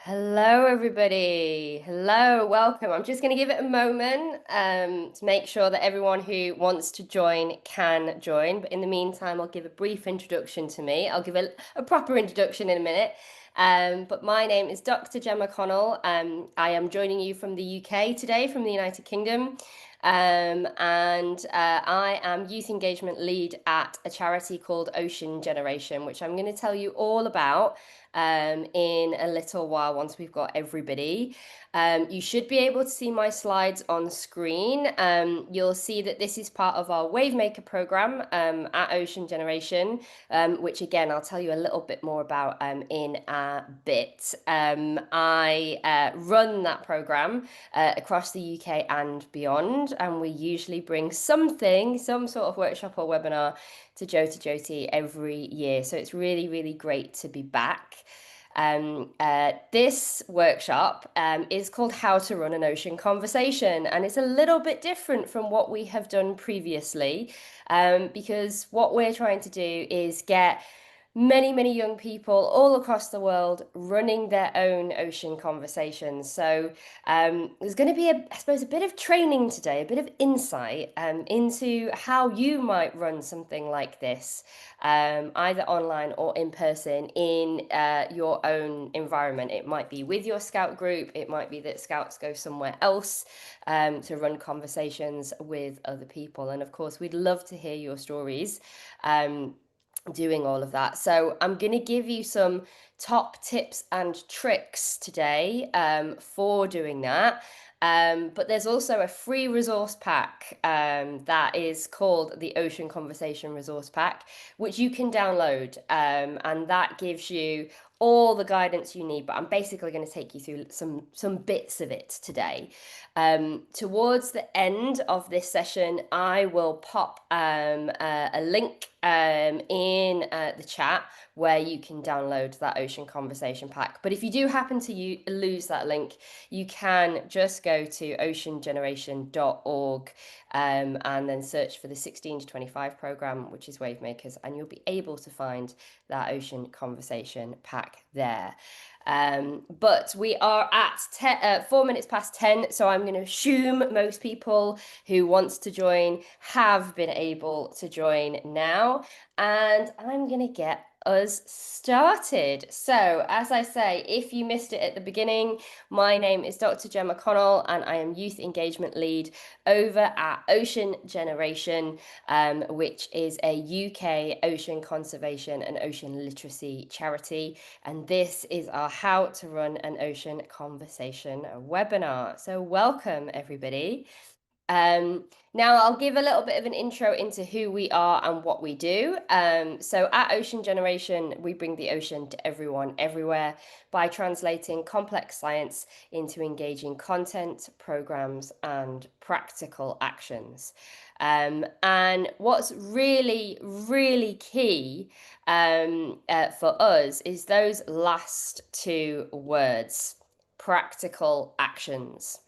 Hello, everybody. Hello, welcome. I'm just going to give it a moment to make sure that everyone who wants to join can join. But in the meantime, I'll give a brief introduction to me. I'll give a proper introduction in a minute. But my name is Dr. Gemma Connell. I am joining you from the UK today, from the United Kingdom. And I am youth engagement lead at a charity called Ocean Generation, which I'm going to tell you all about in a little while once we've got everybody. You should be able to see my slides on screen. You'll see that this is part of our Wavemaker program at Ocean Generation, which again, I'll tell you a little bit more about in a bit. I run that program across the UK and beyond, and we usually bring some sort of workshop or webinar to JOTA-JOTI every year. So it's really, really great to be back. This workshop is called How to Run an Ocean Conversation, and it's a little bit different from what we have done previously because what we're trying to do is get many young people all across the world running their own ocean conversations. So there's going to be, I suppose, a bit of training today, a bit of insight into how you might run something like this, either online or in person in your own environment. It might be with your scout group. It might be that scouts go somewhere else to run conversations with other people. And of course, we'd love to hear your stories. Doing all of that. So I'm going to give you some top tips and tricks today for doing that. But there's also a free resource pack that is called the Ocean Conversation Resource Pack, which you can download. And that gives you all the guidance you need, but I'm basically going to take you through some bits of it today. Towards the end of this session, I will pop a link in the chat where you can download that Ocean Conversation Pack. But if you do happen to lose that link, you can just go to oceangeneration.org and then search for the 16 to 25 program, which is Wavemakers, and you'll be able to find that Ocean Conversation Pack there. But we are at 4 minutes past 10, so I'm going to assume most people who wants to join have been able to join now, and I'm going to get us started. So, as I say, if you missed it at the beginning, my name is Dr. Gemma Connell, and I am Youth Engagement Lead over at Ocean Generation, which is a UK ocean conservation and ocean literacy charity. And this is our How to Run an Ocean Conversation webinar. So welcome, everybody. Now I'll give a little bit of an intro into who we are and what we do. So at Ocean Generation, we bring the ocean to everyone, everywhere by translating complex science into engaging content, programs, and practical actions. And what's really, really key for us is those last two words, practical actions.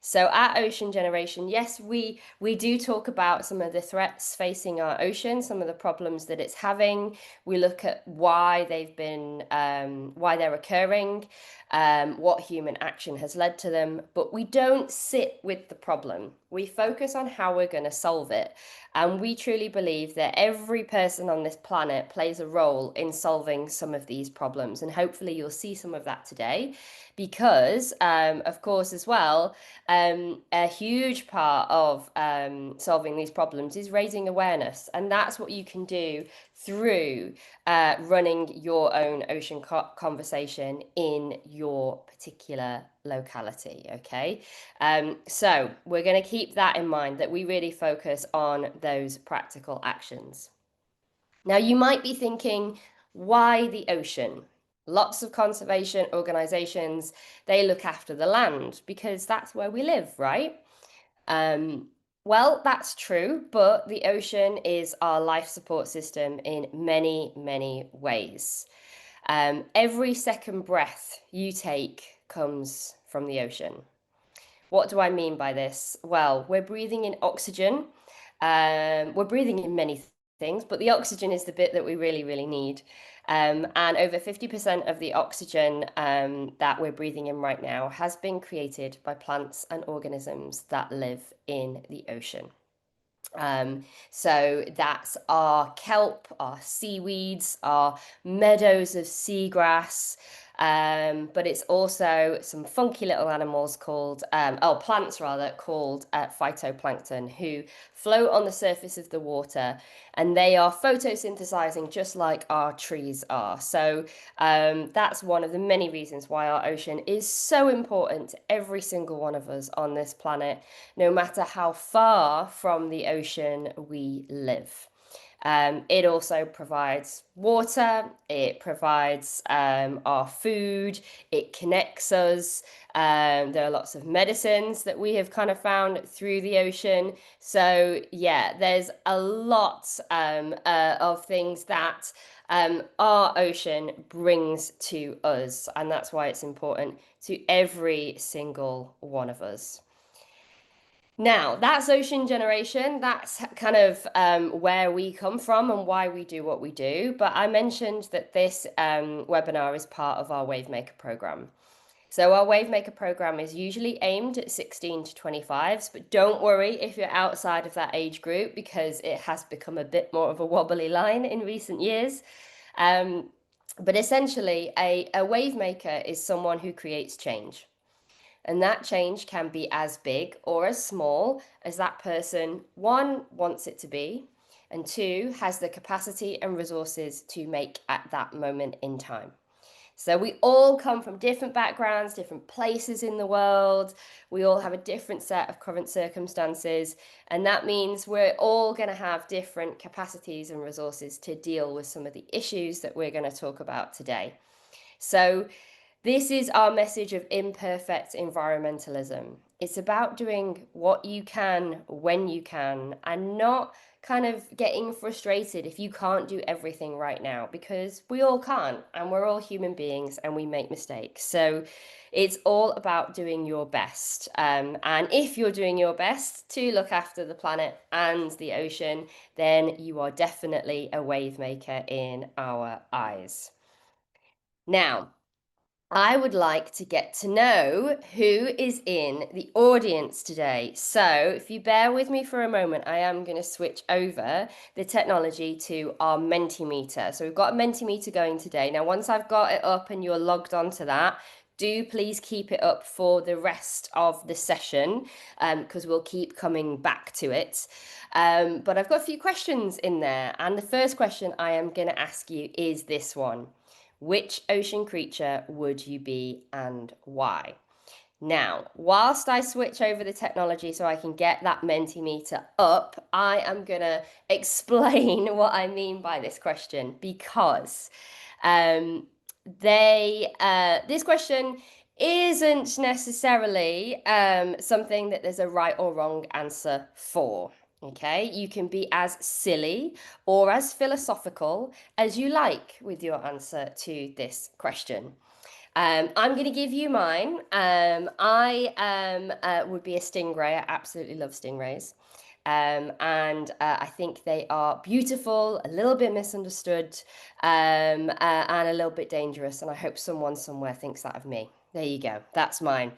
So at Ocean Generation, yes, we do talk about some of the threats facing our ocean, some of the problems that it's having. We look at why why they're occurring, what human action has led to them, but we don't sit with the problem. We focus on how we're going to solve it. And we truly believe that every person on this planet plays a role in solving some of these problems. And hopefully you'll see some of that today because, of course, as well, a huge part of solving these problems is raising awareness. And that's what you can do through running your own ocean conversation in your particular locality. Okay, so we're going to keep that in mind, that we really focus on those practical actions. Now, you might be thinking, why the ocean? Lots of conservation organizations, they look after the land because that's where we live, right? Well, that's true, but the ocean is our life support system in many ways. Every second breath you take comes from the ocean. What do I mean by this? Well, we're breathing in oxygen. We're breathing in many things, but the oxygen is the bit that we really need. And over 50% of the oxygen that we're breathing in right now has been created by plants and organisms that live in the ocean. So that's our kelp, our seaweeds, our meadows of seagrass, but it's also some funky little animals called, plants rather, called phytoplankton, who float on the surface of the water, and they are photosynthesizing just like our trees are. So that's one of the many reasons why our ocean is so important to every single one of us on this planet, no matter how far from the ocean we live. It also provides water, it provides our food, it connects us. There are lots of medicines that we have kind of found through the ocean. So, yeah, there's a lot of things that our ocean brings to us, and that's why it's important to every single one of us. Now, that's ocean generation. That's kind of where we come from and why we do what we do. But I mentioned that this webinar is part of our Wavemaker program. So our Wavemaker program is usually aimed at 16 to 25s, but don't worry if you're outside of that age group, because it has become a bit more of a wobbly line in recent years. But essentially, a Wavemaker is someone who creates change. And that change can be as big or as small as that person, one, wants it to be, and two, has the capacity and resources to make at that moment in time. So we all come from different backgrounds, different places in the world. We all have a different set of current circumstances. And that means we're all going to have different capacities and resources to deal with some of the issues that we're going to talk about today. So this is our message of imperfect environmentalism. It's about doing what you can when you can, and not kind of getting frustrated if you can't do everything right now, because we all can't, and we're all human beings and we make mistakes. So it's all about doing your best. And if you're doing your best to look after the planet and the ocean, then you are definitely a wave maker in our eyes. Now, I would like to get to know who is in the audience today. So if you bear with me for a moment, I am going to switch over the technology to our Mentimeter. So we've got a Mentimeter going today. Now, once I've got it up and you're logged onto that, do please keep it up for the rest of the session, because we'll keep coming back to it. But I've got a few questions in there. And the first question I am going to ask you is this one. Which ocean creature would you be and why? Now, whilst I switch over the technology so I can get that Mentimeter up, I am going to explain what I mean by this question, because this question isn't necessarily something that there's a right or wrong answer for. Okay, you can be as silly or as philosophical as you like with your answer to this question. I'm going to give you mine. I would be a stingray. I absolutely love stingrays. And I think they are beautiful, a little bit misunderstood, and a little bit dangerous. And I hope someone somewhere thinks that of me. There you go. That's mine.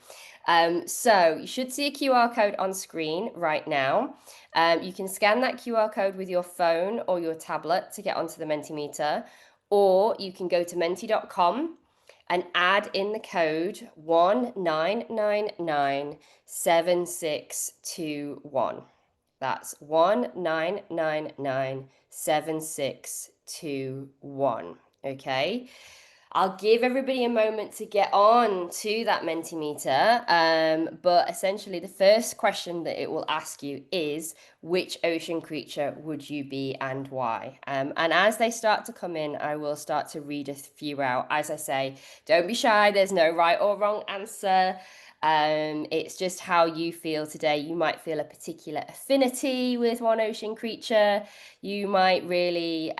So you should see a QR code on screen right now. You can scan that QR code with your phone or your tablet to get onto the Mentimeter, or you can go to menti.com and add in the code 19997621. That's 19997621. Okay. I'll give everybody a moment to get on to that Mentimeter. But essentially, the first question that it will ask you is, which ocean creature would you be and why? And as they start to come in, I will start to read a few out. As I say, don't be shy. There's no right or wrong answer. It's just how you feel today. You might feel a particular affinity with one ocean creature. You might really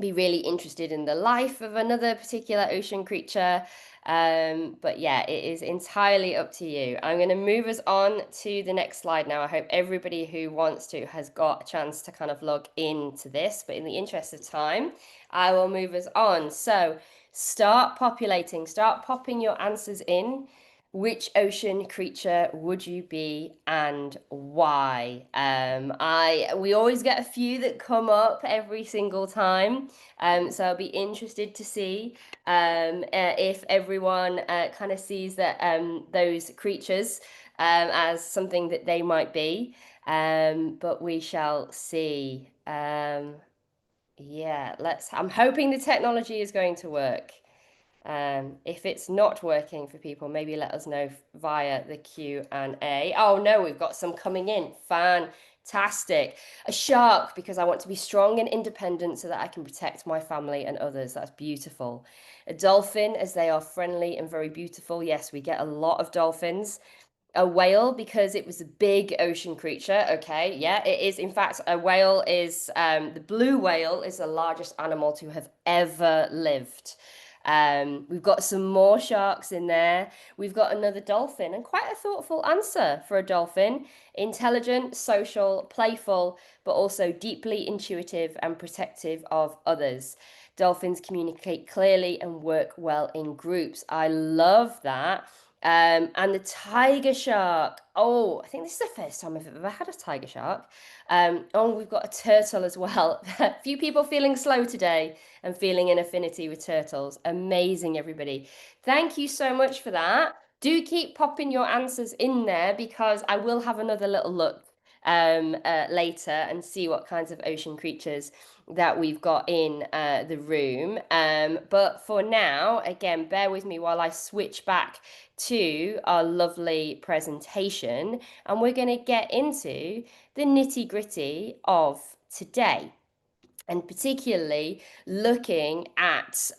be really interested in the life of another particular ocean creature. But yeah, it is entirely up to you. I'm going to move us on to the next slide now. I hope everybody who wants to has got a chance to kind of log into this, but in the interest of time, I will move us on. So start populating, start popping your answers in. Which ocean creature would you be and why? We always get a few that come up every single time. So I'll be interested to see if everyone kind of sees that those creatures as something that they might be. But we shall see. Yeah, I'm hoping the technology is going to work. If it's not working for people, maybe let us know via the Q&A. Oh no, we've got some coming in. Fantastic. A shark, because I want to be strong and independent so that I can protect my family and others. That's beautiful. A dolphin, as they are friendly and very beautiful. Yes, we get a lot of dolphins. A whale, because it was a big ocean creature. Okay, yeah, it is. In fact, a whale is the blue whale is the largest animal to have ever lived. We've got some more sharks in there. We've got another dolphin, and quite a thoughtful answer for a dolphin. Intelligent, social, playful, but also deeply intuitive and protective of others. Dolphins communicate clearly and work well in groups. I love that. And the tiger shark. Oh, I think this is the first time I've ever had a tiger shark. Oh, we've got a turtle as well. A few people feeling slow today and feeling an affinity with turtles. Amazing, everybody. Thank you so much for that. Do keep popping your answers in there because I will have another little look later and see what kinds of ocean creatures that we've got in the room. But for now, again, bear with me while I switch back to our lovely presentation, and we're going to get into the nitty gritty of today, and particularly looking at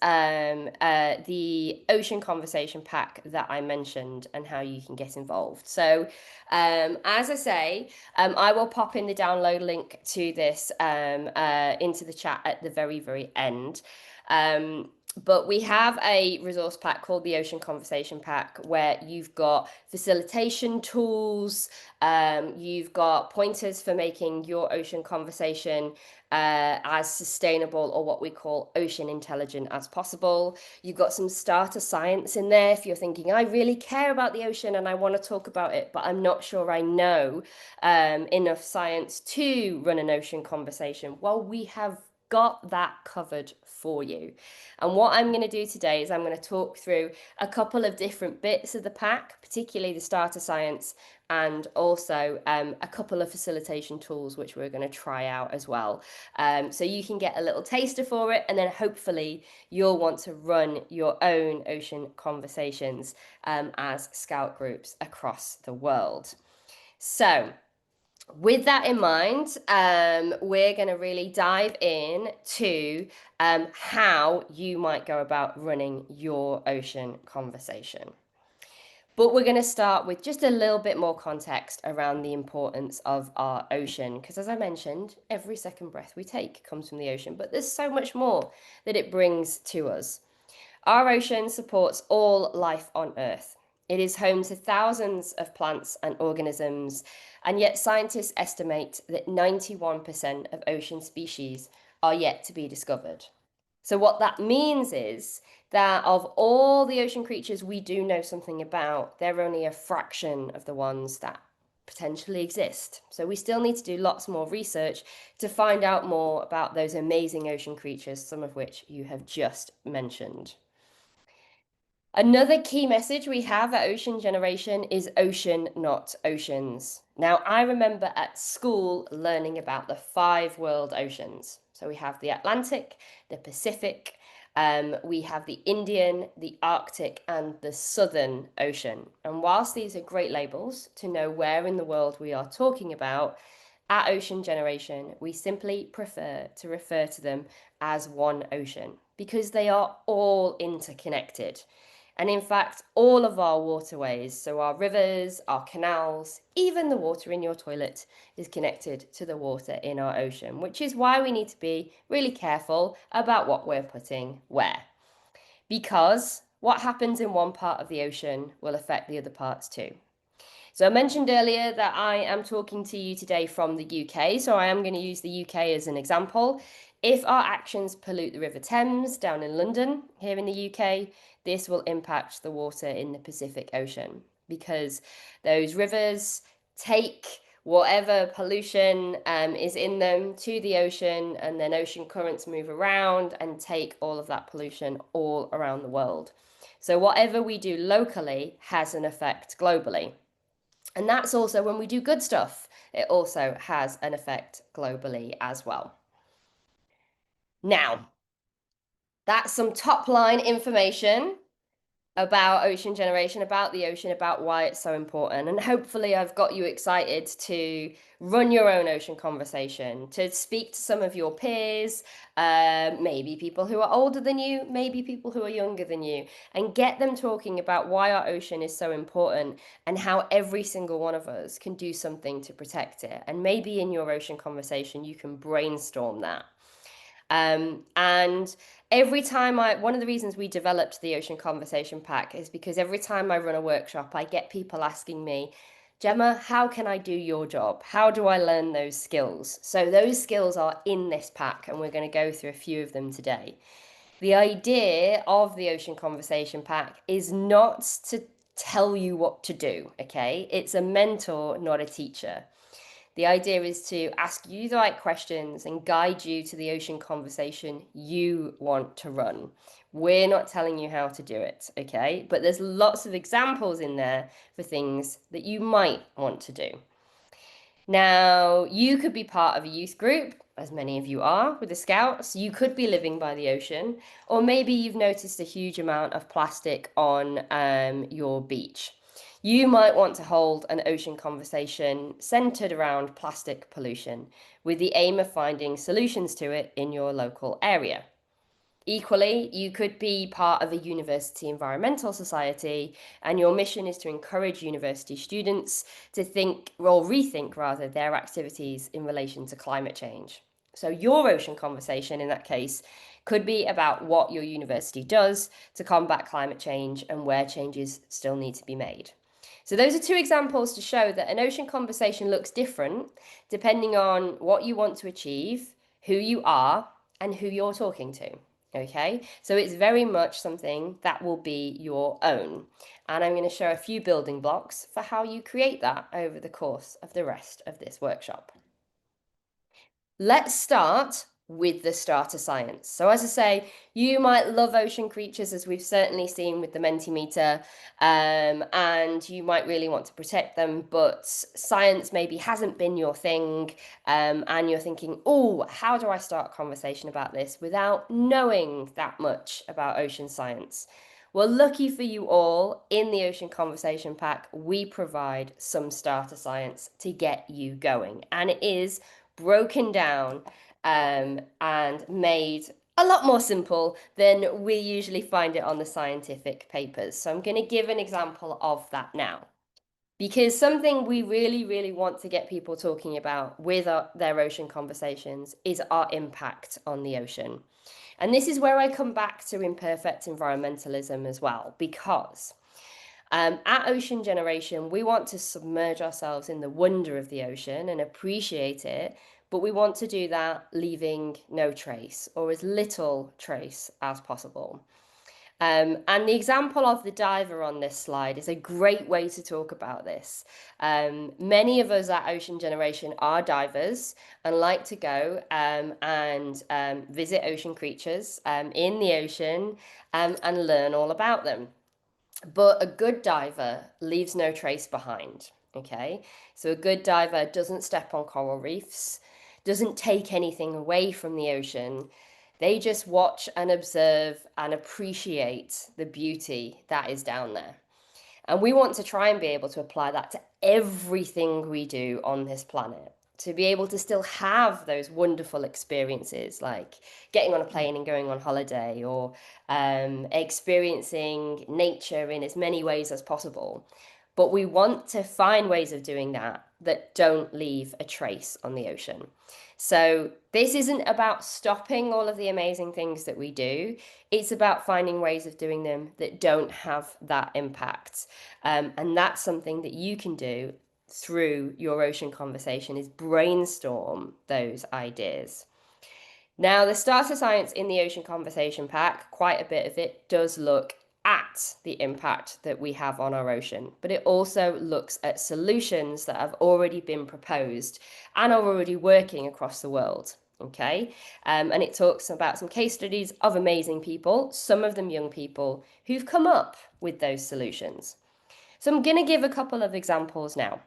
the ocean conversation pack that I mentioned and how you can get involved. So as I say, I will pop in the download link to this into the chat at the very end. But we have a resource pack called the Ocean Conversation Pack where you've got facilitation tools, you've got pointers for making your ocean conversation as sustainable, or what we call ocean intelligent, as possible. You've got some starter science in there if you're thinking, I really care about the ocean and I want to talk about it, but I'm not sure I know enough science to run an ocean conversation. Well, we have got that covered for you. And what I'm going to do today is I'm going to talk through a couple of different bits of the pack, particularly the starter science, and also a couple of facilitation tools which we're going to try out as well. So you can get a little taster for it, and then hopefully you'll want to run your own ocean conversations as scout groups across the world. So with that in mind, we're going to really dive in to how you might go about running your ocean conversation. But we're going to start with just a little bit more context around the importance of our ocean. Because as I mentioned, every second breath we take comes from the ocean, but there's so much more that it brings to us. Our ocean supports all life on Earth. It is home to thousands of plants and organisms, and yet scientists estimate that 91% of ocean species are yet to be discovered. So what that means is that of all the ocean creatures we do know something about, they're only a fraction of the ones that potentially exist. So we still need to do lots more research to find out more about those amazing ocean creatures, some of which you have just mentioned. Another key message we have at Ocean Generation is ocean, not oceans. Now, I remember at school learning about the 5 world oceans. So we have the Atlantic, the Pacific, we have the Indian, the Arctic, and the Southern Ocean. And whilst these are great labels to know where in the world we are talking about, at Ocean Generation, we simply prefer to refer to them as one ocean because they are all interconnected. And in fact, all of our waterways, so our rivers, our canals, even the water in your toilet is connected to the water in our ocean, which is why we need to be really careful about what we're putting where. Because what happens in one part of the ocean will affect the other parts too. So I mentioned earlier that I am talking to you today from the UK, so I am going to use the UK as an example. If our actions pollute the River Thames down in London, here in the UK, this will impact the water in the Pacific Ocean because those rivers take whatever pollution is in them to the ocean, and then ocean currents move around and take all of that pollution all around the world. So whatever we do locally has an effect globally. And that's also when we do good stuff, it also has an effect globally as well. Now, that's some top line information about ocean generation, about the ocean, about why it's so important. And hopefully, I've got you excited to run your own ocean conversation, to speak to some of your peers, maybe people who are older than you, maybe people who are younger than you, and get them talking about why our ocean is so important and how every single one of us can do something to protect it. And maybe in your ocean conversation, you can brainstorm that. And every time one of the reasons we developed the Ocean Conversation Pack is because every time I run a workshop, I get people asking me, Gemma, how can I do your job? How do I learn those skills? So those skills are in this pack, and we're going to go through a few of them today. The idea of the Ocean Conversation Pack is not to tell you what to do, okay? It's a mentor, not a teacher. The idea is to ask you the right questions and guide you to the ocean conversation you want to run. We're not telling you how to do it, okay? But there's lots of examples in there for things that you might want to do. Now, you could be part of a youth group, as many of you are with the Scouts. You could be living by the ocean, or maybe you've noticed a huge amount of plastic on your beach. You might want to hold an ocean conversation centered around plastic pollution with the aim of finding solutions to it in your local area. Equally, you could be part of a university environmental society, and your mission is to encourage university students to think, or rethink rather, their activities in relation to climate change. So, your ocean conversation in that case could be about what your university does to combat climate change and where changes still need to be made. So, those are two examples to show that an ocean conversation looks different depending on what you want to achieve, who you are, and who you're talking to. Okay, so it's very much something that will be your own. And I'm going to show a few building blocks for how you create that over the course of the rest of this workshop. Let's start with the starter science. So as I say, you might love ocean creatures, as we've certainly seen with the Mentimeter, and you might really want to protect them, but science maybe hasn't been your thing, and you're thinking, oh, how do I start a conversation about this without knowing that much about ocean science? Well, lucky for you all, in the Ocean Conversation Pack, we provide some starter science to get you going, and it is broken down and made a lot more simple than we usually find it on the scientific papers. So I'm going to give an example of that now. Because something we really, really want to get people talking about with their ocean conversations is our impact on the ocean. And this is where I come back to imperfect environmentalism as well, because at Ocean Generation, we want to submerge ourselves in the wonder of the ocean and appreciate it, but we want to do that leaving no trace or as little trace as possible. And the example of the diver on this slide is a great way to talk about this. Many of us at Ocean Generation are divers and like to go and visit ocean creatures in the ocean and learn all about them. But a good diver leaves no trace behind. Okay, so a good diver doesn't step on coral reefs, doesn't take anything away from the ocean. They just watch and observe and appreciate the beauty that is down there. And we want to try and be able to apply that to everything we do on this planet. to be able to still have those wonderful experiences like getting on a plane and going on holiday, or experiencing nature in as many ways as possible. But we want to find ways of doing that that don't leave a trace on the ocean. So this isn't about stopping all of the amazing things that we do. It's about finding ways of doing them that don't have that impact. And that's something that you can do through your ocean conversation, is brainstorm those ideas. Now, the starter science in the ocean conversation pack, quite a bit of it does look at the impact that we have on our ocean, but it also looks at solutions that have already been proposed and are already working across the world. Okay. And it talks about some case studies of amazing people, some of them young people, who've come up with those solutions. So I'm going to give a couple of examples now.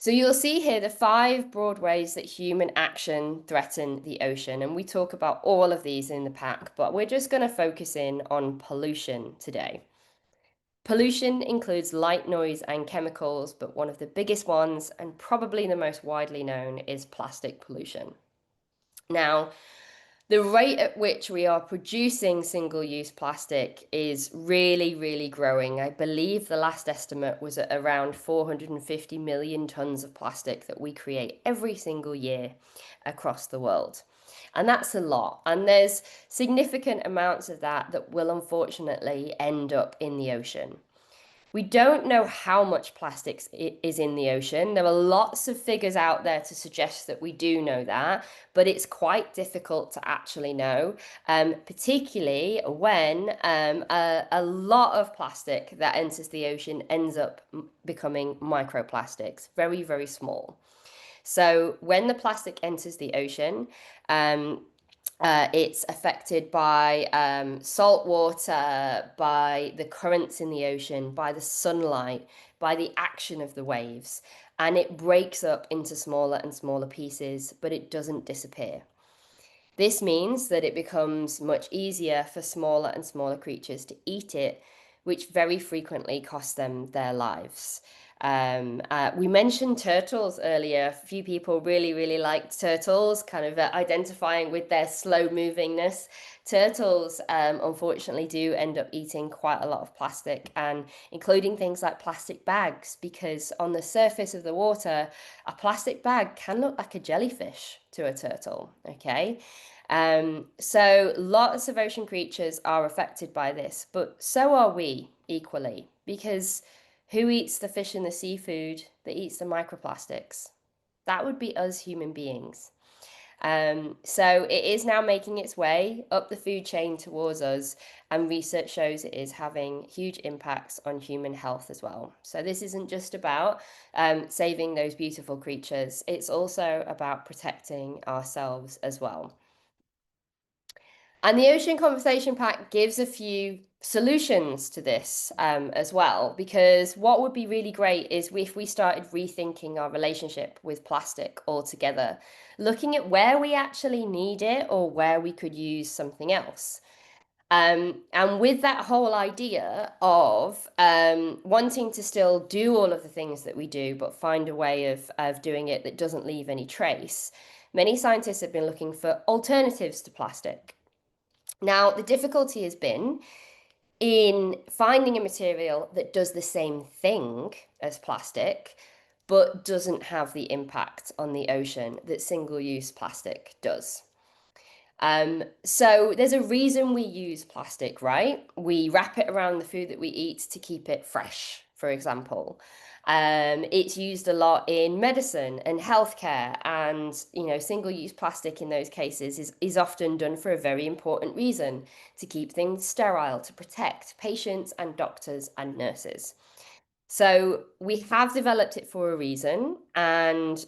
So you'll see here the 5 broad ways that human action threaten the ocean. And we talk about all of these in the pack, but we're just going to focus in on pollution today. Pollution includes light, noise, and chemicals, but one of the biggest ones, and probably the most widely known, is plastic pollution. Now, the rate at which we are producing single-use plastic is really, really growing. I believe the last estimate was at around 450 million tons of plastic that we create every single year across the world. And that's a lot. And there's significant amounts of that that will unfortunately end up in the ocean. We don't know how much plastics is in the ocean. There are lots of figures out there to suggest that we do know that, but it's quite difficult to actually know, particularly when a lot of plastic that enters the ocean ends up becoming microplastics, very, very small. So when the plastic enters the ocean, it's affected by salt water, by the currents in the ocean, by the sunlight, by the action of the waves. And it breaks up into smaller and smaller pieces, but it doesn't disappear. This means that it becomes much easier for smaller and smaller creatures to eat it, which very frequently costs them their lives. We mentioned turtles earlier. A few people really, really liked turtles, kind of identifying with their slow movingness. Turtles, unfortunately, do end up eating quite a lot of plastic, and including things like plastic bags, because on the surface of the water, a plastic bag can look like a jellyfish to a turtle. Okay. So lots of ocean creatures are affected by this, but so are we equally, because who eats the fish and the seafood that eats the microplastics? That would be us human beings. So it is now making its way up the food chain towards us, and research shows it is having huge impacts on human health as well. So this isn't just about saving those beautiful creatures, it's also about protecting ourselves as well. And the Ocean Conversation Pack gives a few solutions to this as well, because what would be really great is if we started rethinking our relationship with plastic altogether, looking at where we actually need it or where we could use something else. And with that whole idea of wanting to still do all of the things that we do, but find a way of doing it that doesn't leave any trace, many scientists have been looking for alternatives to plastic. Now, the difficulty has been in finding a material that does the same thing as plastic, but doesn't have the impact on the ocean that single-use plastic does. So there's a reason we use plastic, right? We wrap it around the food that we eat to keep it fresh, for example. It's used a lot in medicine and healthcare, and single-use plastic in those cases is often done for a very important reason: to keep things sterile, to protect patients and doctors and nurses. So we have developed it for a reason, and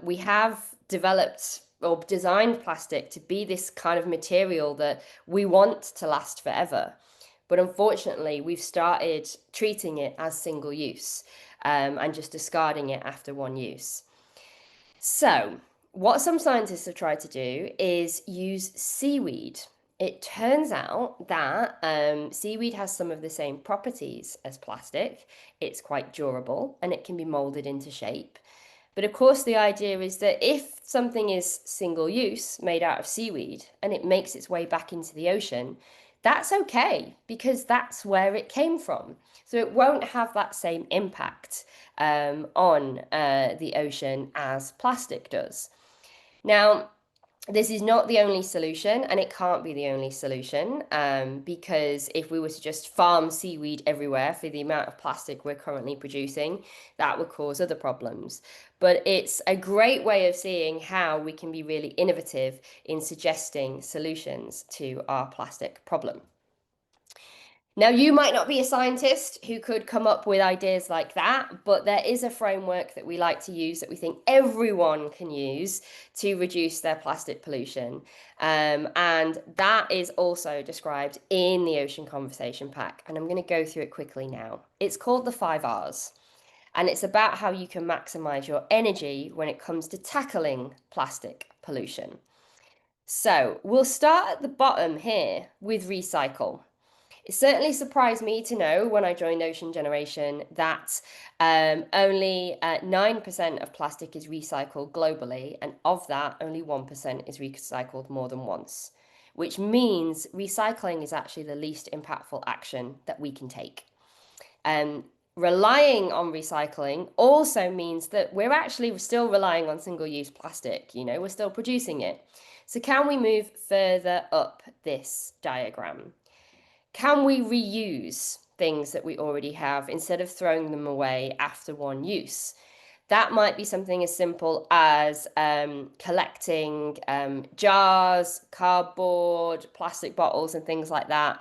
we have developed or designed plastic to be this kind of material that we want to last forever. But unfortunately, we've started treating it as single use and just discarding it after one use. So, what some scientists have tried to do is use seaweed. It turns out that seaweed has some of the same properties as plastic. It's quite durable and it can be molded into shape. But of course, the idea is that if something is single use, made out of seaweed, and it makes its way back into the ocean, that's okay because that's where it came from. So it won't have that same impact on the ocean as plastic does. Now, this is not the only solution, and it can't be the only solution, because if we were to just farm seaweed everywhere for the amount of plastic we're currently producing, that would cause other problems. But it's a great way of seeing how we can be really innovative in suggesting solutions to our plastic problem. Now, you might not be a scientist who could come up with ideas like that, but there is a framework that we like to use that we think everyone can use to reduce their plastic pollution. And that is also described in the Ocean Conversation Pack. And I'm going to go through it quickly now. It's called the 5 Rs. And it's about how you can maximize your energy when it comes to tackling plastic pollution. So we'll start at the bottom here with recycle. It certainly surprised me to know when I joined Ocean Generation that only 9% of plastic is recycled globally, and of that, only 1% is recycled more than once, which means recycling is actually the least impactful action that we can take. Relying on recycling also means that we're actually still relying on single-use plastic, we're still producing it. So can we move further up this diagram? Can we reuse things that we already have instead of throwing them away after one use? That might be something as simple as collecting jars, cardboard, plastic bottles, and things like that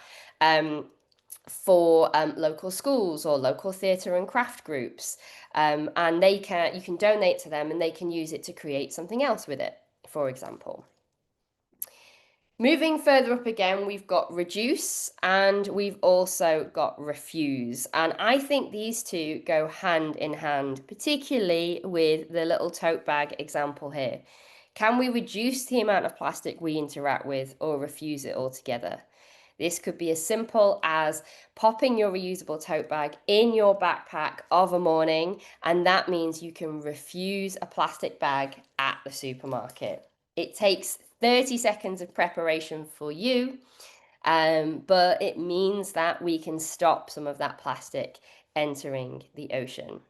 for local schools or local theatre and craft groups. And you can donate to them and they can use it to create something else with it, for example. Moving further up again, we've got reduce and we've also got refuse. And I think these two go hand in hand, particularly with the little tote bag example here. Can we reduce the amount of plastic we interact with or refuse it altogether? This could be as simple as popping your reusable tote bag in your backpack of a morning, and that means you can refuse a plastic bag at the supermarket. It takes 30 seconds of preparation for you, but it means that we can stop some of that plastic entering the ocean.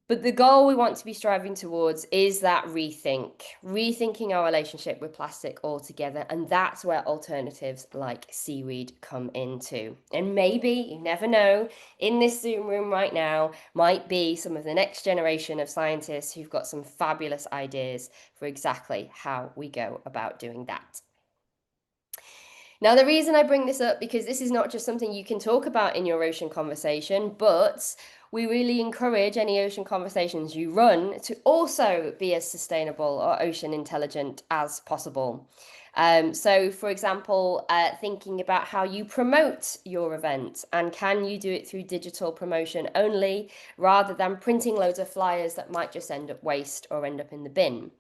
But the goal we want to be striving towards is that rethinking our relationship with plastic altogether. And that's where alternatives like seaweed come into. And maybe, you never know, in this Zoom room right now might be some of the next generation of scientists who've got some fabulous ideas for exactly how we go about doing that. Now, the reason I bring this up, because this is not just something you can talk about in your ocean conversation, but we really encourage any ocean conversations you run to also be as sustainable or ocean intelligent as possible. So, for example, thinking about how you promote your event, and can you do it through digital promotion only rather than printing loads of flyers that might just end up waste or end up in the bin.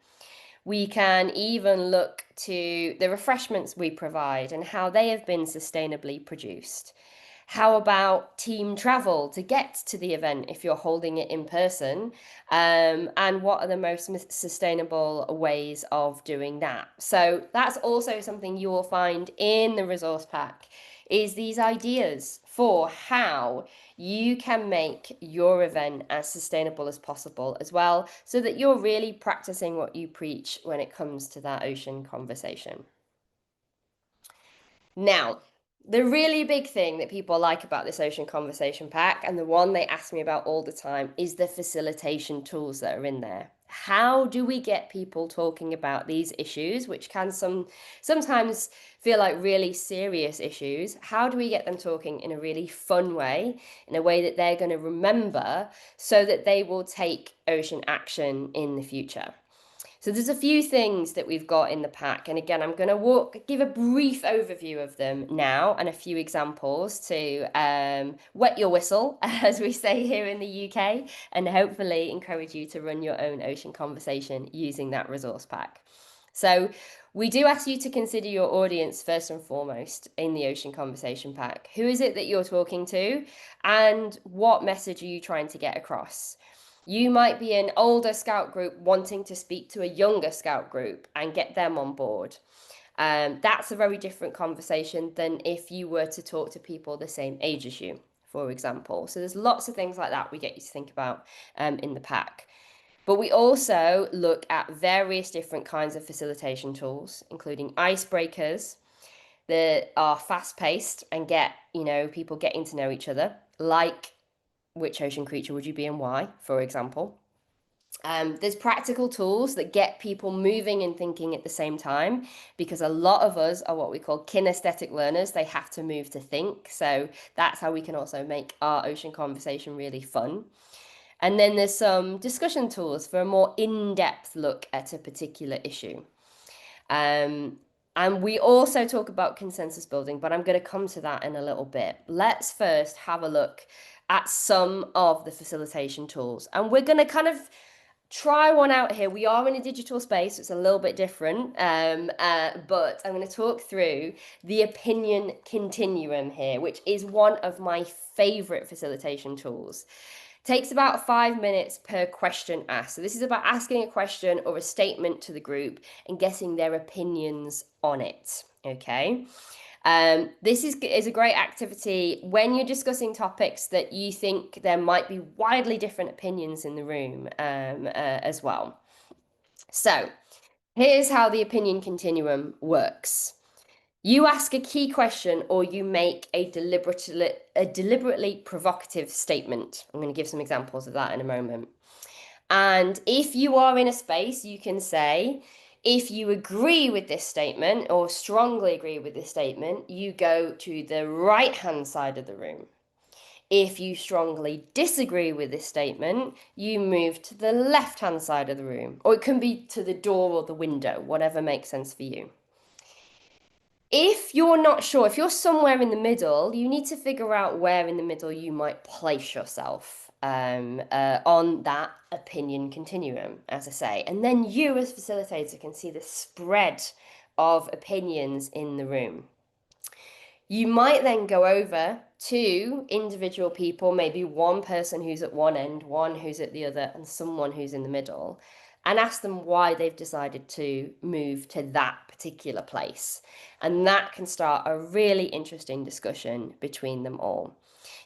We can even look to the refreshments we provide and how they have been sustainably produced. How about team travel to get to the event if you're holding it in person? And what are the most sustainable ways of doing that? So that's also something you will find in the resource pack, is these ideas for how you can make your event as sustainable as possible as well, so that you're really practicing what you preach when it comes to that ocean conversation. Now, the really big thing that people like about this Ocean Conversation Pack, and the one they ask me about all the time, is the facilitation tools that are in there. How do we get people talking about these issues, which can sometimes feel like really serious issues? How do we get them talking in a really fun way, in a way that they're going to remember, so that they will take ocean action in the future? So there's a few things that we've got in the pack. And again, I'm going to give a brief overview of them now and a few examples to wet your whistle, as we say here in the UK, and hopefully encourage you to run your own ocean conversation using that resource pack. So we do ask you to consider your audience first and foremost in the Ocean Conversation Pack. Who is it that you're talking to, and what message are you trying to get across? You might be an older scout group wanting to speak to a younger scout group and get them on board. That's a very different conversation than if you were to talk to people the same age as you, for example. So there's lots of things like that we get you to think about in the pack. But we also look at various different kinds of facilitation tools, including icebreakers that are fast paced and get, people getting to know each other, like which ocean creature would you be and why, for example. There's practical tools that get people moving and thinking at the same time, because a lot of us are what we call kinesthetic learners. They have to move to think. So that's how we can also make our ocean conversation really fun. And then there's some discussion tools for a more in-depth look at a particular issue. And we also talk about consensus building, but I'm going to come to that in a little bit. Let's first have a look at some of the facilitation tools. And we're going to kind of try one out here. We are in a digital space, so it's a little bit different, but I'm going to talk through the opinion continuum here, which is one of my favorite facilitation tools. Takes about 5 minutes per question asked. So this is about asking a question or a statement to the group and getting their opinions on it. Okay. This is a great activity when you're discussing topics that you think there might be widely different opinions in the room as well. So here's how the opinion continuum works. You ask a key question or you make a deliberately provocative statement. I'm going to give some examples of that in a moment. And if you are in a space, you can say, if you agree with this statement or strongly agree with this statement, you go to the right-hand side of the room. If you strongly disagree with this statement, you move to the left-hand side of the room, or it can be to the door or the window, whatever makes sense for you. If you're not sure, if you're somewhere in the middle, you need to figure out where in the middle you might place yourself on that opinion continuum, as I say. And then you, as facilitator, can see the spread of opinions in the room. You might then go over to individual people, maybe one person who's at one end, one who's at the other, and someone who's in the middle, and ask them why they've decided to move to that particular place. And that can start a really interesting discussion between them all.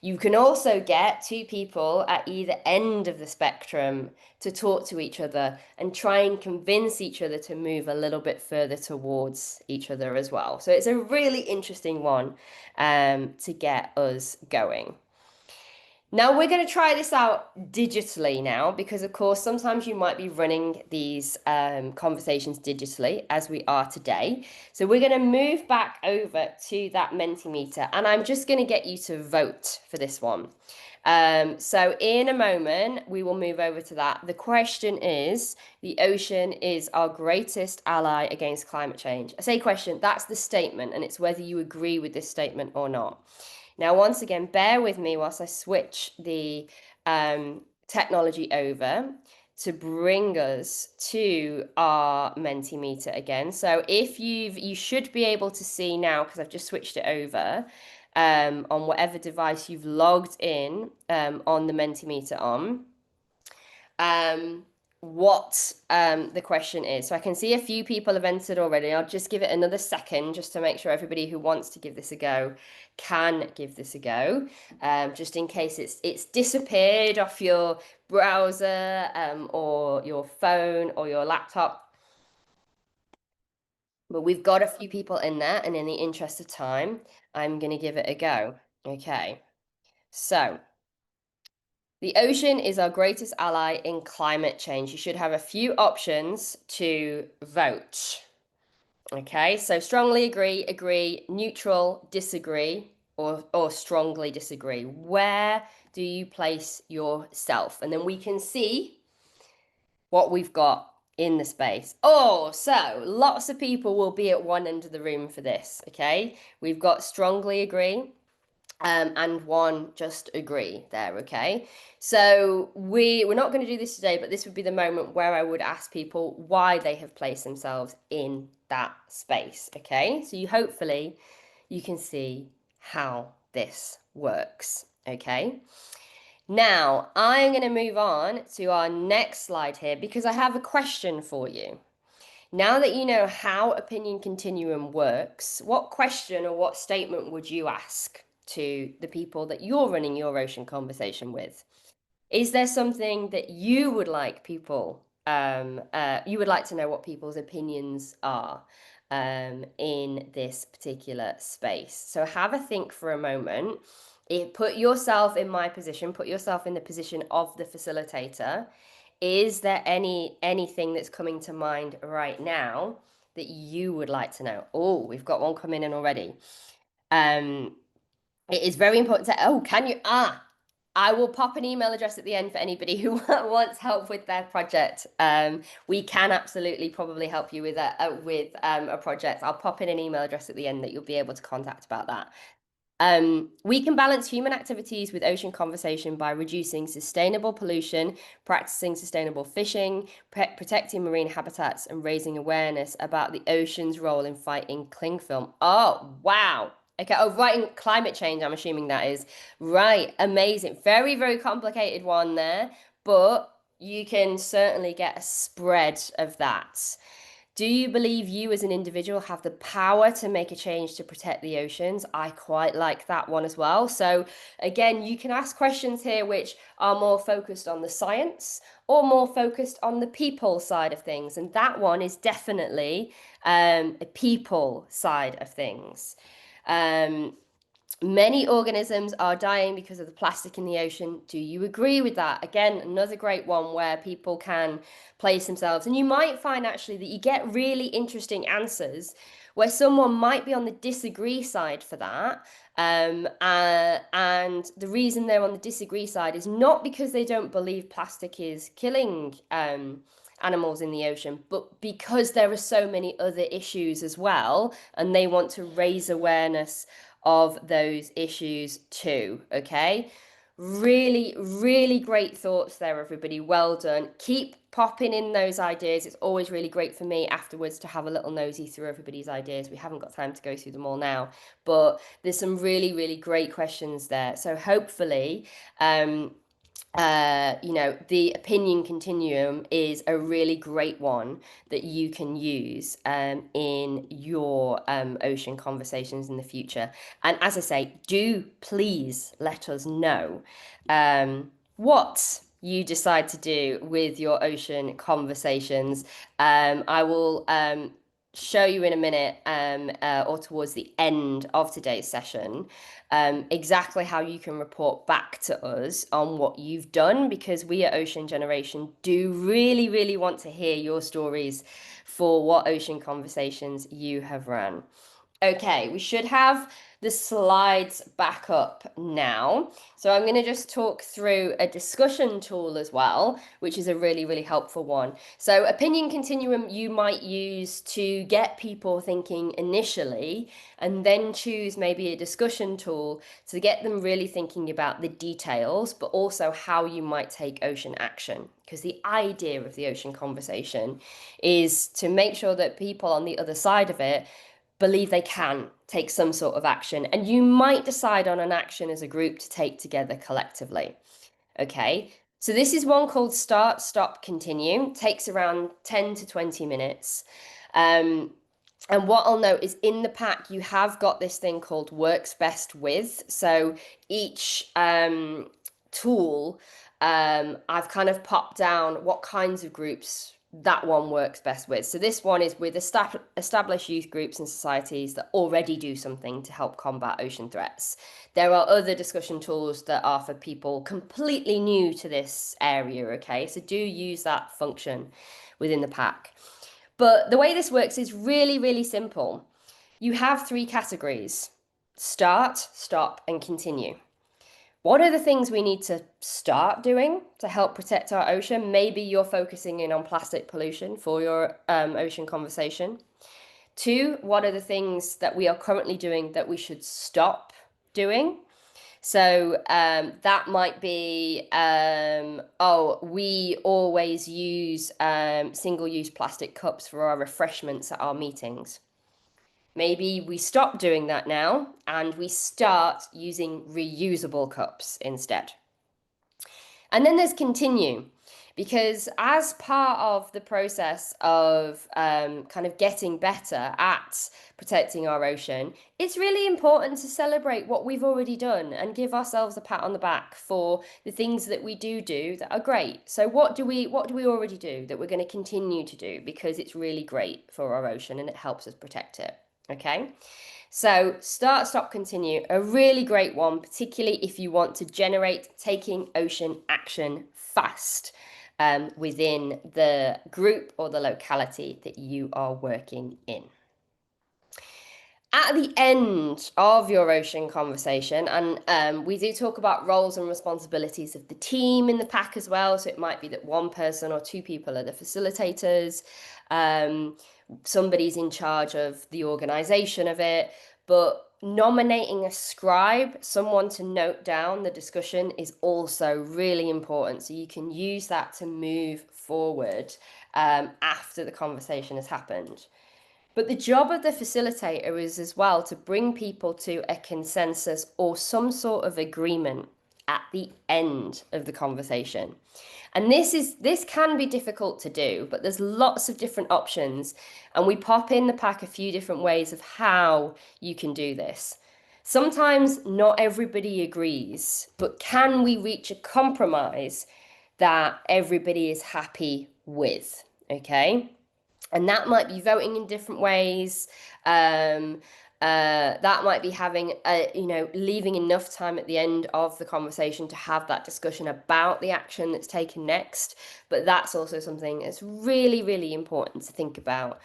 You can also get two people at either end of the spectrum to talk to each other and try and convince each other to move a little bit further towards each other as well. So it's a really interesting one to get us going. Now we're going to try this out digitally now, because of course sometimes you might be running these conversations digitally as we are today. So we're going to move back over to that Mentimeter, and I'm just going to get you to vote for this one. So in a moment we will move over to that. The question is, the ocean is our greatest ally against climate change. I say question, that's the statement, and it's whether you agree with this statement or not. Now, once again, bear with me whilst I switch the technology over to bring us to our Mentimeter again. So if you should be able to see now, because I've just switched it over, on whatever device you've logged in on the Mentimeter on, what the question is. So I can see a few people have entered already. I'll just give it another second just to make sure everybody who wants to give this a go can give this a go, just in case it's disappeared off your browser or your phone or your laptop. But we've got a few people in there, and in the interest of time, I'm going to give it a go. Okay, so the ocean is our greatest ally in climate change. You should have a few options to vote. Okay, so strongly agree, neutral, disagree, or strongly disagree. Where do you place yourself? And then we can see what we've got in the space. Oh, so lots of people will be at one end of the room for this. Okay, we've got strongly agree. And one just agree there, okay? So we're not going to do this today, but this would be the moment where I would ask people why they have placed themselves in that space, okay? So hopefully you can see how this works, okay? Now, I'm going to move on to our next slide here because I have a question for you. Now that you know how opinion continuum works, what question or what statement would you ask to the people that you're running your ocean conversation with? Is there something that you would like people, you would like to know what people's opinions are in this particular space? So have a think for a moment. Put yourself in my position, put yourself in the position of the facilitator. Is there anything that's coming to mind right now that you would like to know? Oh, we've got one coming in already. It is very important to, oh, can you, I will pop an email address at the end for anybody who wants help with their project. We can absolutely probably help you with a project. I'll pop in an email address at the end that you'll be able to contact about that. We can balance human activities with ocean conversation by reducing sustainable pollution, practicing sustainable fishing, protecting marine habitats, and raising awareness about the ocean's role in fighting cling film. Oh, wow. Okay, oh, right, climate change, I'm assuming that is. Right, amazing. Very, very complicated one there, but you can certainly get a spread of that. Do you believe you as an individual have the power to make a change to protect the oceans? I quite like that one as well. So, again, you can ask questions here which are more focused on the science or more focused on the people side of things. And that one is definitely a people side of things. Um, Many organisms are dying because of the plastic in the ocean. Do you agree with that? Again, another great one where people can place themselves. And you might find actually that you get really interesting answers where someone might be on the disagree side for that. And the reason they're on the disagree side is not because they don't believe plastic is killing animals in the ocean, but because there are so many other issues as well, and they want to raise awareness of those issues too. Okay. Really, really great thoughts there, everybody. Well done. Keep popping in those ideas. It's always really great for me afterwards to have a little nosy through everybody's ideas. We haven't got time to go through them all now, but there's some really, really great questions there. So hopefully, the opinion continuum is a really great one that you can use in your ocean conversations in the future. And as I say, do please let us know what you decide to do with your ocean conversations. I will show you in a minute or towards the end of today's session exactly how you can report back to us on what you've done, because we at Ocean Generation do really, really want to hear your stories for what ocean conversations you have run. Okay, we should have the slides back up now. So I'm going to just talk through a discussion tool as well, which is a really, really helpful one. So opinion continuum you might use to get people thinking initially, and then choose maybe a discussion tool to get them really thinking about the details, but also how you might take ocean action. Because the idea of the ocean conversation is to make sure that people on the other side of it believe they can take some sort of action, and you might decide on an action as a group to take together collectively. Okay, so this is one called Start, Stop, Continue. It takes around 10 to 20 minutes. And what I'll note is in the pack, you have got this thing called Works Best With. So each tool, I've kind of popped down what kinds of groups that one works best with. So this one is with established youth groups and societies that already do something to help combat ocean threats. There are other discussion tools that are for people completely new to this area, okay? So do use that function within the pack. But the way this works is really, really simple. You have three categories: start, stop, and continue. What are the things we need to start doing to help protect our ocean? Maybe you're focusing in on plastic pollution for your ocean conversation. Two, what are the things that we are currently doing that we should stop doing? So that might be, we always use single-use plastic cups for our refreshments at our meetings. Maybe we stop doing that now and we start using reusable cups instead. And then there's continue, because as part of the process of kind of getting better at protecting our ocean, it's really important to celebrate what we've already done and give ourselves a pat on the back for the things that we do that are great. So what do we already do that we're going to continue to do because it's really great for our ocean and it helps us protect it? Okay. So start, stop, continue, a really great one, particularly if you want to generate taking ocean action fast within the group or the locality that you are working in. At the end of your ocean conversation, and we do talk about roles and responsibilities of the team in the pack as well. So it might be that one person or two people are the facilitators, somebody's in charge of the organization of it, but nominating a scribe, someone to note down the discussion, is also really important. So you can use that to move forward after the conversation has happened. But the job of the facilitator is as well to bring people to a consensus or some sort of agreement at the end of the conversation. And this can be difficult to do, but there's lots of different options, and we pop in the pack a few different ways of how you can do this. Sometimes not everybody agrees, but can we reach a compromise that everybody is happy with? Okay. And that might be voting in different ways. That might be having leaving enough time at the end of the conversation to have that discussion about the action that's taken next. But that's also something that's really, really important to think about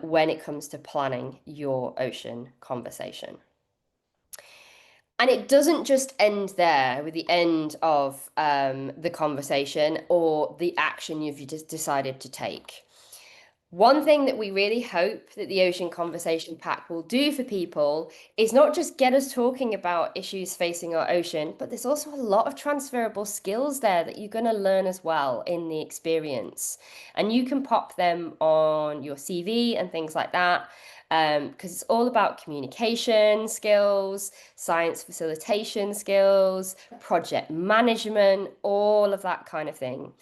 when it comes to planning your ocean conversation. And it doesn't just end there with the end of the conversation or the action you've just decided to take. One thing that we really hope that the Ocean Conversation Pack will do for people is not just get us talking about issues facing our ocean, but there's also a lot of transferable skills there that you're going to learn as well in the experience. And you can pop them on your CV and things like that, because it's all about communication skills, science facilitation skills, project management, all of that kind of thing.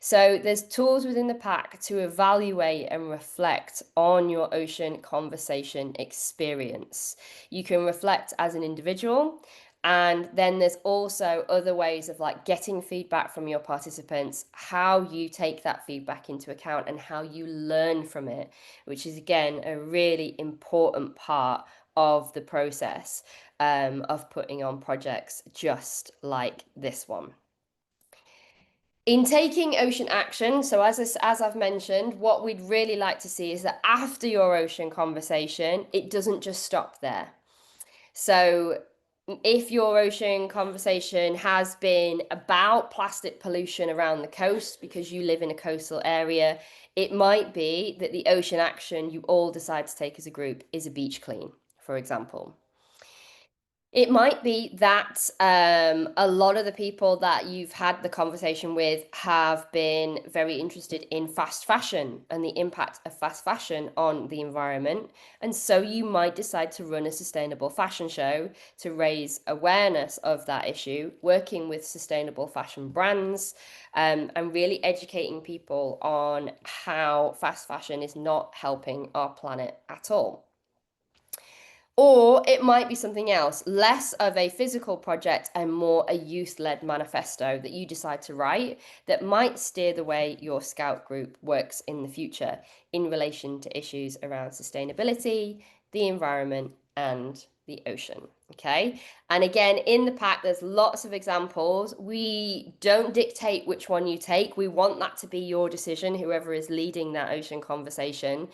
So there's tools within the pack to evaluate and reflect on your ocean conversation experience. You can reflect as an individual, and then there's also other ways of like getting feedback from your participants, how you take that feedback into account and how you learn from it, which is again a really important part of the process of putting on projects just like this one. In taking ocean action, so as I've mentioned, what we'd really like to see is that after your ocean conversation, it doesn't just stop there. So if your ocean conversation has been about plastic pollution around the coast because you live in a coastal area, it might be that the ocean action you all decide to take as a group is a beach clean, for example. It might be that a lot of the people that you've had the conversation with have been very interested in fast fashion and the impact of fast fashion on the environment. And so you might decide to run a sustainable fashion show to raise awareness of that issue, working with sustainable fashion brands, and really educating people on how fast fashion is not helping our planet at all. Or it might be something else, less of a physical project and more a youth-led manifesto that you decide to write that might steer the way your scout group works in the future in relation to issues around sustainability, the environment, and the ocean. Okay. And again, in the pack, there's lots of examples. We don't dictate which one you take. We want that to be your decision, whoever is leading that ocean conversation.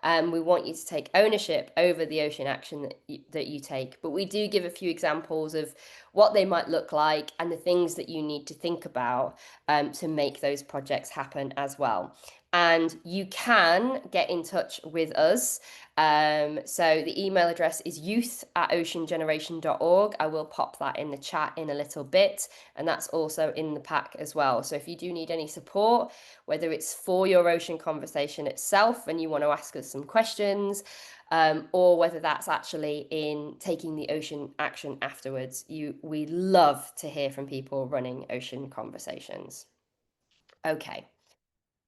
We want you to take ownership over the ocean action that you take. But we do give a few examples of what they might look like and the things that you need to think about to make those projects happen as well. and you can get in touch with us. So the email address is youth@oceangeneration.org. I will pop that in the chat in a little bit, and that's also in the pack as well. So if you do need any support, whether it's for your ocean conversation itself and you want to ask us some questions, or whether that's actually in taking the ocean action afterwards, we love to hear from people running ocean conversations. Okay.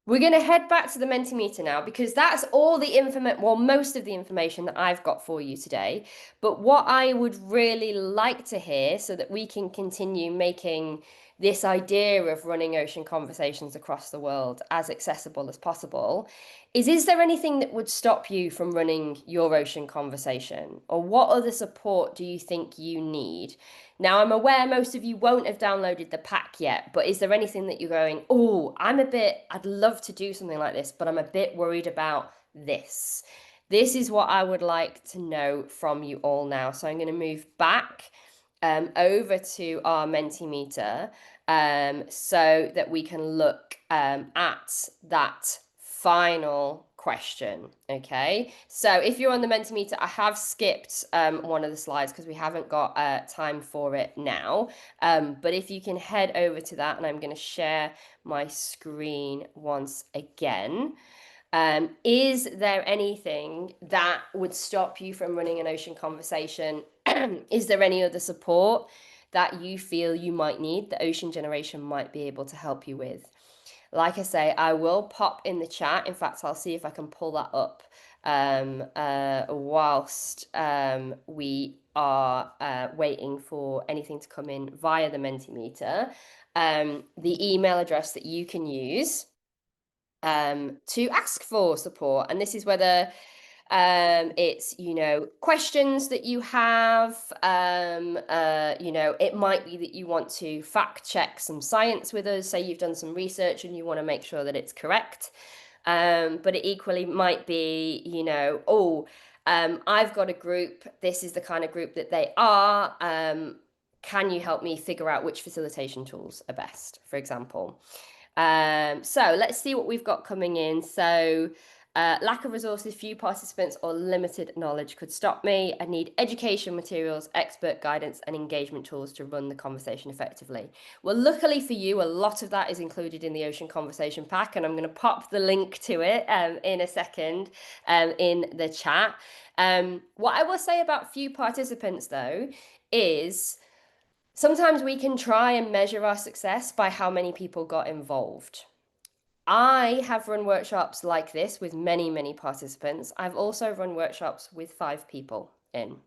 We're going to head back to the Mentimeter now, because that's all the information, well, most of the information that I've got for you today. But what I would really like to hear, so that we can continue making this idea of running ocean conversations across the world as accessible as possible, is there anything that would stop you from running your ocean conversation? Or what other support do you think you need? Now, I'm aware most of you won't have downloaded the pack yet, but is there anything that you're going, oh, I'd love to do something like this, but I'm a bit worried about this. This is what I would like to know from you all now. So I'm going to move back over to our Mentimeter, so that we can look at that final question. Okay, so if you're on the Mentimeter, I have skipped one of the slides because we haven't got time for it now, but if you can head over to that, and I'm going to share my screen once again. Is there anything that would stop you from running an ocean conversation? Is there any other support that you feel you might need, that Ocean Generation might be able to help you with? Like I say, I will pop in the chat. In fact, I'll see if I can pull that up whilst we are waiting for anything to come in via the Mentimeter. The email address that you can use to ask for support. And this is whether it's, questions that you have. It might be that you want to fact check some science with us. Say you've done some research and you want to make sure that it's correct. But it equally might be, I've got a group. This is the kind of group that they are. Can you help me figure out which facilitation tools are best, for example? So let's see what we've got coming in. So lack of resources, few participants, or limited knowledge could stop me. I need education materials, expert guidance, and engagement tools to run the conversation effectively. Well, luckily for you, a lot of that is included in the Ocean Conversation Pack, and I'm going to pop the link to it in a second in the chat. What I will say about few participants, though, is sometimes we can try and measure our success by how many people got involved. I have run workshops like this with many, many participants. I've also run workshops with 5 people in.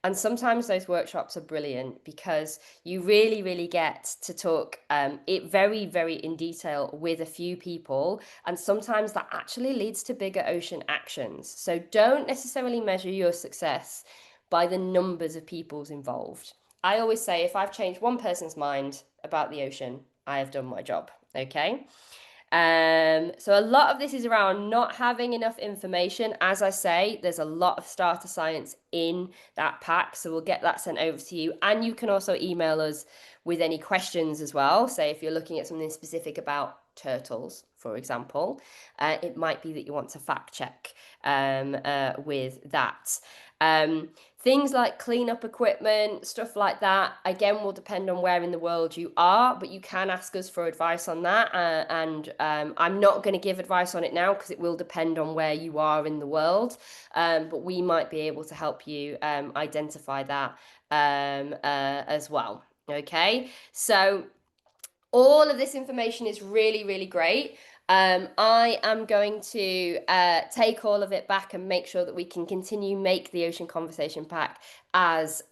And sometimes those workshops are brilliant because you really, really get to talk it very, very in detail with a few people. And sometimes that actually leads to bigger ocean actions. So don't necessarily measure your success by the numbers of people's involved. I always say, if I've changed one person's mind about the ocean, I have done my job. Okay. So a lot of this is around not having enough information. As I say, there's a lot of starter science in that pack, so we'll get that sent over to you. And you can also email us with any questions as well. Say if you're looking at something specific about turtles, for example, it might be that you want to fact check with that. Things like cleanup equipment, stuff like that, again, will depend on where in the world you are, but you can ask us for advice on that. And I'm not going to give advice on it now because it will depend on where you are in the world. But we might be able to help you identify that as well. Okay, so all of this information is really, really great. I am going to take all of it back and make sure that we can continue make the Ocean Conversation Pack as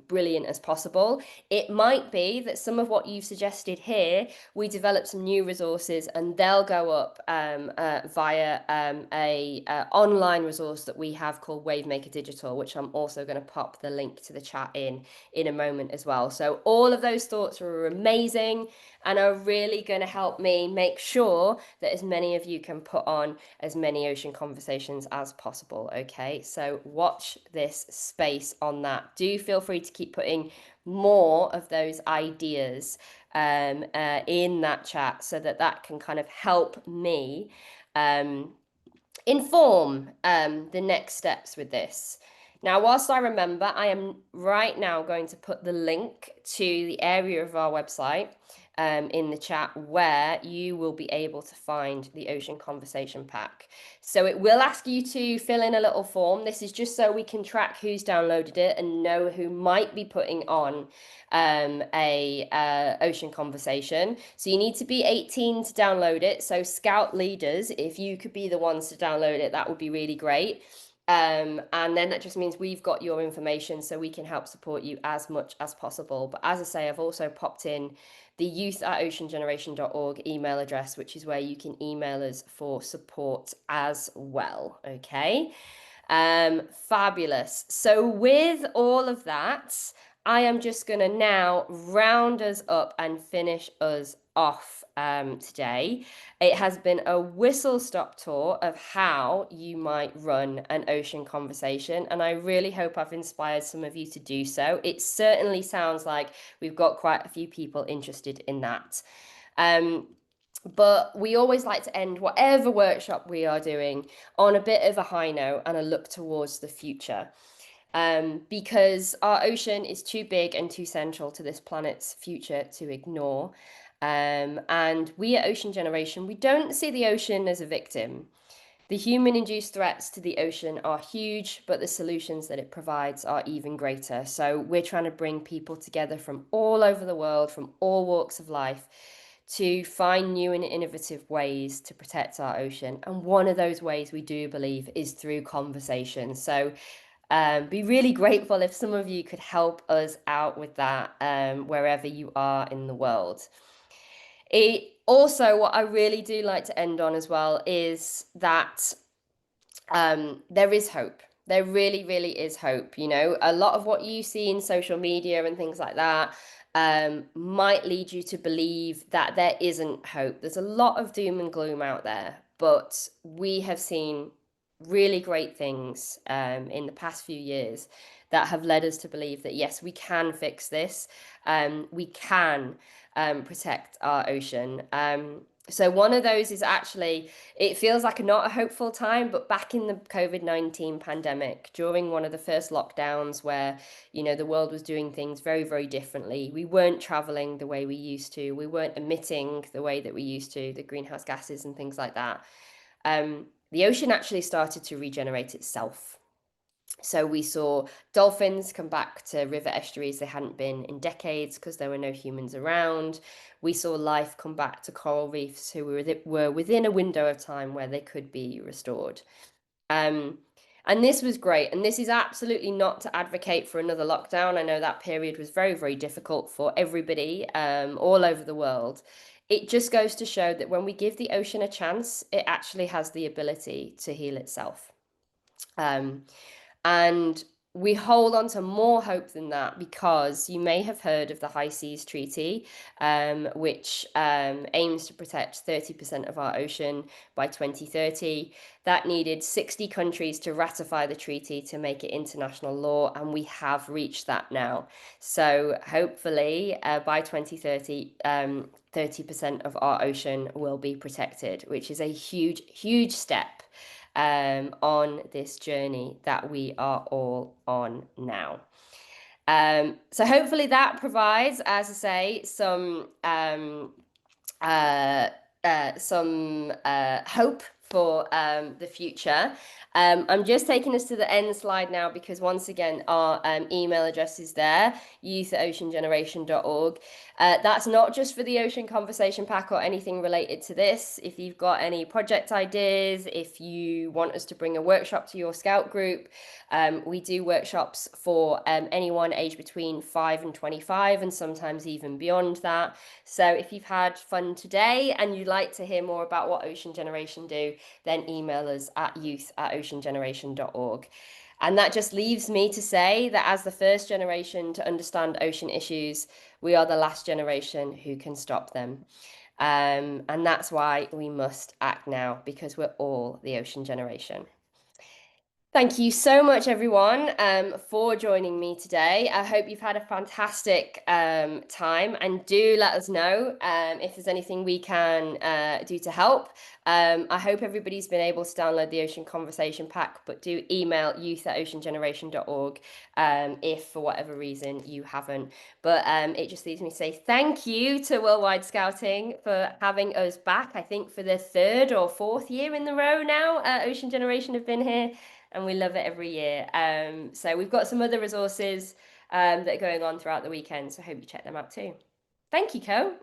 brilliant as possible. It might be that some of what you've suggested here, we develop some new resources and they'll go up via a online resource that we have called Wavemaker Digital, which I'm also going to pop the link to the chat in a moment as well. So all of those thoughts are amazing and are really going to help me make sure that as many of you can put on as many ocean conversations as possible. Okay, so watch this space on that. Do feel free to keep putting more of those ideas in that chat so that that can kind of help me um, inform the next steps with this. Now, whilst I remember, I am right now going to put the link to the area of our website in the chat where you will be able to find the Ocean Conversation Pack. So it will ask you to fill in a little form. This is just so we can track who's downloaded it and know who might be putting on a ocean conversation. So you need to be 18 to download it. So Scout leaders, if you could be the ones to download it, that would be really great. And then that just means we've got your information so we can help support you as much as possible. But as I say, I've also popped in the youth@oceangeneration.org email address, which is where you can email us for support as well. Okay. Fabulous. So with all of that, I am just going to now round us up and finish us off today. It has been a whistle-stop tour of how you might run an ocean conversation, and I really hope I've inspired some of you to do so. It certainly sounds like we've got quite a few people interested in that. But we always like to end whatever workshop we are doing on a bit of a high note and a look towards the future. Because our ocean is too big and too central to this planet's future to ignore. And we at Ocean Generation, we don't see the ocean as a victim. The human-induced threats to the ocean are huge, but the solutions that it provides are even greater. So we're trying to bring people together from all over the world, from all walks of life, to find new and innovative ways to protect our ocean. And one of those ways we do believe is through conversation. So be really grateful if some of you could help us out with that wherever you are in the world. It also, what I really do like to end on as well is that there is hope. There really, really is hope. You know, a lot of what you see in social media and things like that might lead you to believe that there isn't hope. There's a lot of doom and gloom out there, but we have seen really great things in the past few years that have led us to believe that yes, we can fix this. We can protect our ocean. So one of those is actually, it feels like not a hopeful time, but back in the COVID-19 pandemic, during one of the first lockdowns where, you know, the world was doing things very, very differently. We weren't traveling the way we used to. We weren't emitting the way that we used to, the greenhouse gases and things like that. The ocean actually started to regenerate itself. So we saw dolphins come back to river estuaries they hadn't been in decades because there were no humans around. We saw life come back to coral reefs who were within a window of time where they could be restored. And this was great. And this is absolutely not to advocate for another lockdown. I know that period was very, very difficult for everybody all over the world. It just goes to show that when we give the ocean a chance, it actually has the ability to heal itself. And we hold on to more hope than that because you may have heard of the High Seas Treaty, which aims to protect 30% of our ocean by 2030. That needed 60 countries to ratify the treaty to make it international law, and we have reached that now. So hopefully by 2030, 30% of our ocean will be protected, which is a huge, huge step on this journey that we are all on now. So hopefully that provides, as I say, some hope for the future. I'm just taking us to the end slide now because once again our email address is there, youth@oceangeneration.org. That's not just for the Ocean Conversation Pack or anything related to this. If you've got any project ideas, if you want us to bring a workshop to your Scout group, we do workshops for anyone aged between 5 and 25 and sometimes even beyond that. So if you've had fun today and you'd like to hear more about what Ocean Generation do, then email us at youth@oceangeneration.org. And that just leaves me to say that as the first generation to understand ocean issues, we are the last generation who can stop them. And that's why we must act now, because we're all the ocean generation. Thank you so much, everyone, for joining me today. I hope you've had a fantastic time, and do let us know if there's anything we can do to help. I hope everybody's been able to download the Ocean Conversation Pack, but do email youth@oceangeneration.org if for whatever reason you haven't. But it just leaves me to say thank you to Worldwide Scouting for having us back. I think for the third or fourth year in the row now, Ocean Generation have been here, and we love it every year. So we've got some other resources that are going on throughout the weekend, so I hope you check them out too. Thank you, Co.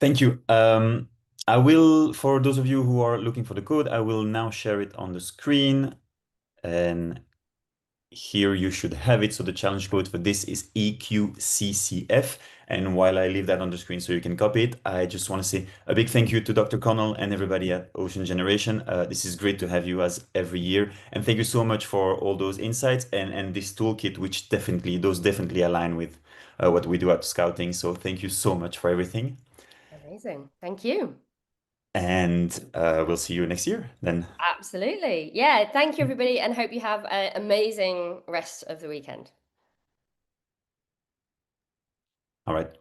Thank you. I will, for those of you who are looking for the code, I will now share it on the screen. And here you should have it. So the challenge code for this is EQCCF. And while I leave that on the screen so you can copy it, I just want to say a big thank you to Dr. Connell and everybody at Ocean Generation. This is great to have you as every year. And thank you so much for all those insights and this toolkit, which definitely align with what we do at Scouting. So thank you so much for everything. Amazing. Thank you. And we'll see you next year then. Absolutely. Yeah. Thank you, everybody, and hope you have an amazing rest of the weekend. All right.